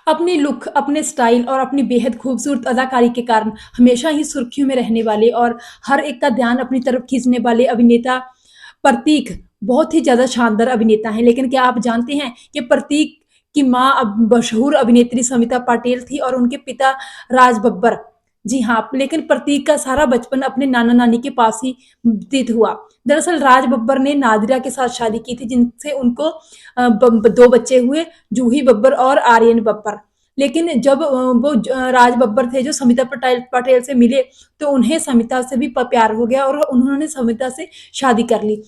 अपनी लुक, अपने स्टाइल और अपनी बेहद खूबसूरत अदाकारी के कारण हमेशा ही सुर्खियों में रहने वाले और हर एक का ध्यान अपनी तरफ खींचने वाले अभिनेता प्रतीक बहुत ही ज़्यादा शानदार अभिनेता हैं। लेकिन क्या आप जानते हैं कि प्रतीक की माँ अब मशहूर अभिनेत्री समिता पाटिल थी और उनके पिता राज बब्बर। जी हाँ, लेकिन प्रतीक का सारा बचपन अपने नाना-नानी के पास ही व्यतीत हुआ। दरअसल राज बब्बर ने नादिरा के साथ शादी की थी जिनसे उनको 2 बच्चे हुए, जूही बब्बर और आर्यन बब्बर। लेकिन जब राज बब्बर थे जो समिता पटेल पटेल से मिले तो उन्हें समिता से भी प्यार हो गया और उन्होंने समिता से शादी कर ली,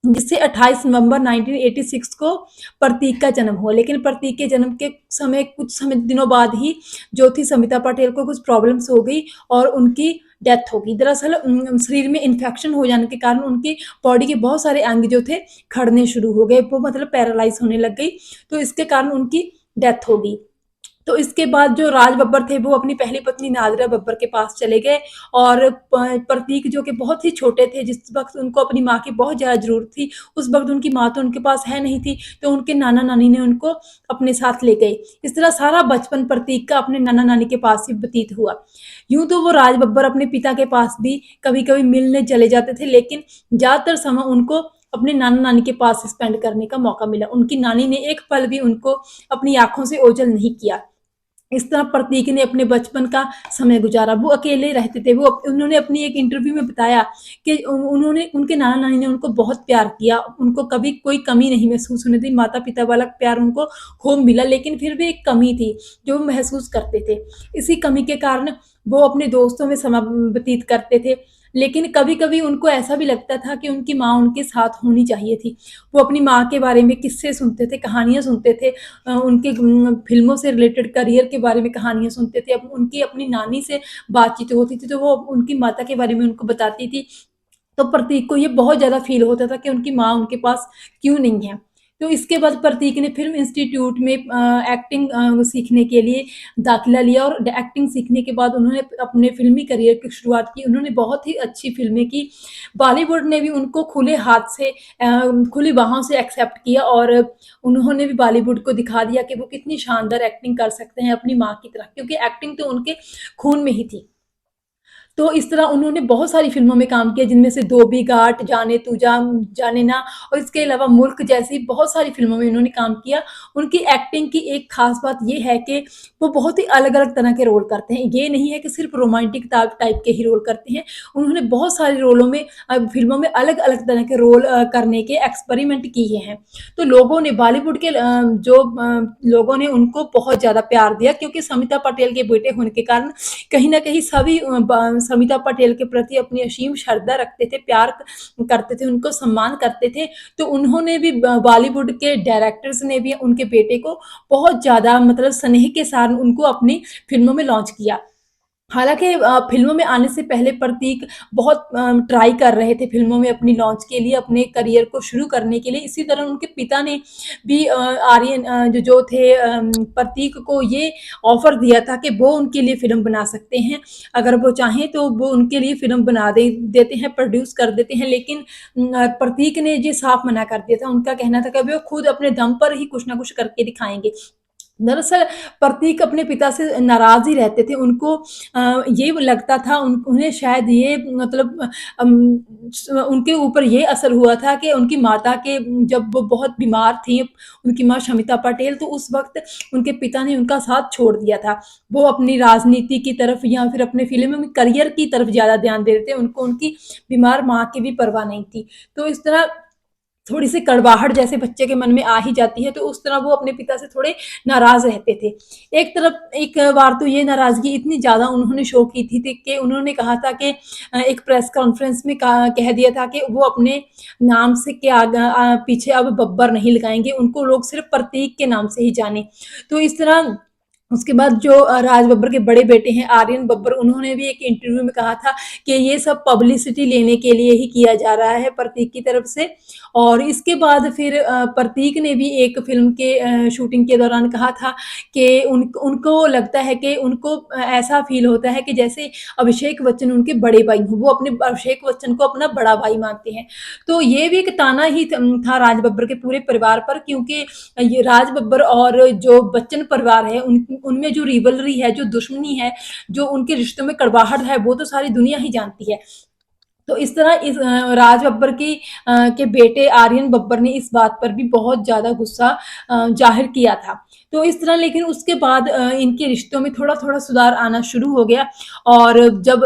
जिससे 28 नवंबर 1986 को प्रतीक का जन्म हुआ। लेकिन प्रतीक के जन्म के समय कुछ समय दिनों बाद ही जो थी समिता पटेल को कुछ प्रॉब्लम्स हो गई और उनकी डेथ हो गई। दरअसल शरीर में इन्फेक्शन हो जाने के कारण उनकी बॉडी के बहुत सारे अंग जो थे खड़ने शुरू हो गए, वो मतलब पैरालाइज होने लग गई, तो इसके कारण उनकी डेथ हो गई। तो इसके बाद जो राज बब्बर थे वो अपनी पहली पत्नी नादिरा बब्बर के पास चले गए और प्रतीक जो कि बहुत ही छोटे थे जिस वक्त उनको अपनी माँ की बहुत ज़्यादा ज़रूरत थी, उस वक्त उनकी माँ तो उनके पास है नहीं थी, तो उनके नाना नानी ने उनको अपने साथ ले गए। इस तरह सारा बचपन प्रतीक का अपने नाना नानी के पास ही व्यतीत हुआ। यूं तो वो राज बब्बर अपने पिता के पास भी कभी कभी मिलने चले जाते थे, लेकिन ज़्यादातर समय उनको अपने नाना नानी के पास स्पेंड करने का मौका मिला। उनकी नानी ने एक पल भी उनको अपनी आंखों से ओझल नहीं किया। इस तरह प्रतीक ने अपने बचपन का समय गुजारा। वो अकेले रहते थे। वो उन्होंने अपनी एक इंटरव्यू में बताया कि उन्होंने उनके नाना-नानी ने उनको बहुत प्यार किया। उनको कभी कोई कमी नहीं महसूस होने दी। माता-पिता वाला प्यार उनको खूब मिला, लेकिन फिर भी एक कमी थी, जो वो महसूस करते थे। इसी कमी के कारण वो अपने दोस्तों में समय व्यतीत करते थे। लेकिन कभी-कभी उनको ऐसा भी लगता था कि उनकी माँ उनके साथ होनी चाहिए थी। वो अपनी माँ के बारे में किस्से सुनते थे, कहानियाँ सुनते थे, उनके फ़िल्मों से रिलेटेड करियर के बारे में कहानियाँ सुनते थे। अब उनकी अपनी नानी से बातचीत होती थी, तो वो उनकी माता के बारे में उनको बताती थी। तो प्रतीक को ये बहुत ज़्यादा फ़ील होता था कि उनकी माँ उनके पास क्यों नहीं है। तो इसके बाद प्रतीक ने फ़िल्म इंस्टीट्यूट में एक्टिंग सीखने के लिए दाखिला लिया और एक्टिंग सीखने के बाद उन्होंने अपने फ़िल्मी करियर की शुरुआत की। उन्होंने बहुत ही अच्छी फ़िल्में की। बॉलीवुड ने भी उनको खुले हाथ से खुली बाहों से एक्सेप्ट किया और उन्होंने भी बॉलीवुड को दिखा दिया कि वो कितनी शानदार एक्टिंग कर सकते हैं अपनी माँ की तरह, क्योंकि एक्टिंग तो उनके खून में ही थी। तो इस तरह उन्होंने बहुत सारी फ़िल्मों में काम किया जिनमें से धोबी घाट, जाने तू जाने ना और इसके अलावा मुल्क जैसी बहुत सारी फ़िल्मों में उन्होंने काम किया। उनकी एक्टिंग की एक ख़ास बात ये है कि वो बहुत ही अलग-अलग तरह के रोल करते हैं। ये नहीं है कि सिर्फ़ रोमांटिक टाइप के ही रोल करते हैं। उन्होंने बहुत सारे रोलों में फ़िल्मों में अलग-अलग तरह के रोल करने के एक्सपेरिमेंट किए हैं। तो लोगों ने बॉलीवुड के लोगों ने उनको बहुत ज़्यादा प्यार दिया, क्योंकि समिता पटेल के बेटे होने के कारण कहीं न कहीं सभी समिता पटेल के प्रति अपनी असीम श्रद्धा रखते थे, प्यार करते थे, उनको सम्मान करते थे। तो उन्होंने भी बॉलीवुड के डायरेक्टर्स ने भी उनके बेटे को बहुत ज़्यादा मतलब स्नेह के साथ उनको अपनी फ़िल्मों में लॉन्च किया। हालाँकि फ़िल्मों में आने से पहले प्रतीक बहुत ट्राई कर रहे थे फ़िल्मों में अपनी लॉन्च के लिए, अपने करियर को शुरू करने के लिए। इसी तरह उनके पिता ने भी आर्यन जो थे प्रतीक को ये ऑफ़र दिया था कि वो उनके लिए फ़िल्म बना सकते हैं। अगर वो चाहें तो वो उनके लिए फ़िल्म बना देते हैं, प्रोड्यूस कर देते हैं। लेकिन प्रतीक ने ये साफ मना कर दिया था। उनका कहना था कि वो खुद अपने दम पर ही कुछ ना कुछ करके दिखाएँगे। दरअसल प्रतीक अपने पिता से नाराज़ ही रहते थे। उनको ये लगता था उन्हें शायद ये मतलब अम, उनके ऊपर ये असर हुआ था कि उनकी माता के जब वो बहुत बीमार थीं, उनकी माँ शमिता पटेल, तो उस वक़्त उनके पिता ने उनका साथ छोड़ दिया था। वो अपनी राजनीति की तरफ या फिर अपने फ़िल्म में करियर की तरफ ज़्यादा ध्यान दे रहे थे। उनको उनकी बीमार माँ की भी परवाह नहीं थी। तो इस तरह थोड़ी-सी कड़वाहट जैसे बच्चे के मन में आ ही जाती है, तो उस तरह वो अपने पिता से थोड़े नाराज़ रहते थे। एक बार तो ये नाराज़गी इतनी ज़्यादा उन्होंने शो की थी कि उन्होंने कहा था कि एक प्रेस कॉन्फ्रेंस में कह दिया था कि वो अपने नाम से के पीछे अब बब्बर नहीं लगाएँगे, उनको लोग सिर्फ़ प्रतीक के नाम से ही जानें। तो इस तरह उसके बाद जो राज बब्बर के बड़े बेटे हैं आर्यन बब्बर, उन्होंने भी एक इंटरव्यू में कहा था कि ये सब पब्लिसिटी लेने के लिए ही किया जा रहा है प्रतीक की तरफ से। और इसके बाद फिर प्रतीक ने भी एक फ़िल्म के शूटिंग के दौरान कहा था कि उनको लगता है कि उनको ऐसा फ़ील होता है कि जैसे अभिषेक बच्चन उनके बड़े भाई हों, वो अपने अभिषेक बच्चन को अपना बड़ा भाई मानते हैं। तो ये भी एक ताना ही था राज बब्बर के पूरे परिवार पर, क्योंकि ये राज बब्बर और जो बच्चन परिवार है उनमें जो रिवलरी है, जो दुश्मनी है, जो उनके रिश्तों में कड़वाहट है, वो तो सारी दुनिया ही जानती है। तो इस तरह राज बब्बर के बेटे आर्यन बब्बर ने इस बात पर भी बहुत ज़्यादा गुस्सा ज़ाहिर किया था। तो इस तरह लेकिन उसके बाद इनके रिश्तों में थोड़ा-थोड़ा सुधार आना शुरू हो गया और जब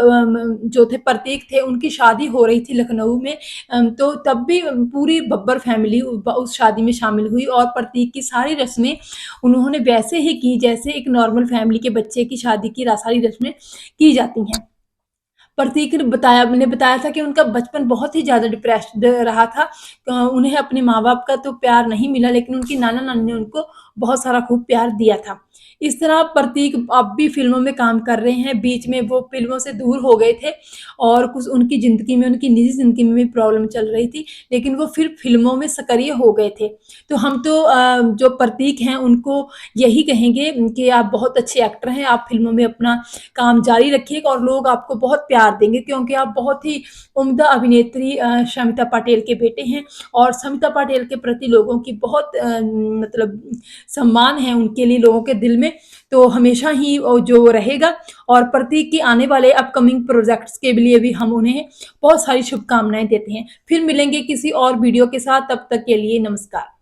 जो थे प्रतीक थे उनकी शादी हो रही थी लखनऊ में तो तब भी पूरी बब्बर फैमिली उस शादी में शामिल हुई और प्रतीक की सारी रस्में उन्होंने वैसे ही की जैसे एक नॉर्मल फैमिली के बच्चे की शादी की सारी रस्में की जाती हैं। प्रतीक ने बताया था कि उनका बचपन बहुत ही ज़्यादा डिप्रेस्ड रहा था। उन्हें अपने माँ-बाप का तो प्यार नहीं मिला लेकिन उनकी नाना-नानी ने उनको बहुत सारा खूब प्यार दिया था। इस तरह प्रतीक अब भी फ़िल्मों में काम कर रहे हैं, बीच में वो फ़िल्मों से दूर हो गए थे और कुछ उनकी ज़िंदगी में, उनकी निजी ज़िंदगी में भी प्रॉब्लम चल रही थी, लेकिन वो फिर फ़िल्मों में सक्रिय हो गए थे। तो हम तो जो प्रतीक हैं उनको यही कहेंगे कि आप बहुत अच्छे एक्टर हैं, आप फ़िल्मों में अपना काम जारी रखिएगा और लोग आपको बहुत प्यार देंगे क्योंकि आप बहुत ही उम्दा अभिनेत्री शमिता पाटेल के बेटे हैं और शमिता पाटेल के प्रति लोगों की बहुत मतलब सम्मान है उनके लिए लोगों के दिल में तो हमेशा ही जो रहेगा और प्रतीक के आने वाले अपकमिंग प्रोजेक्ट्स के लिए भी हम उन्हें बहुत सारी शुभकामनाएं देते हैं। फिर मिलेंगे किसी और वीडियो के साथ, तब तक के लिए नमस्कार।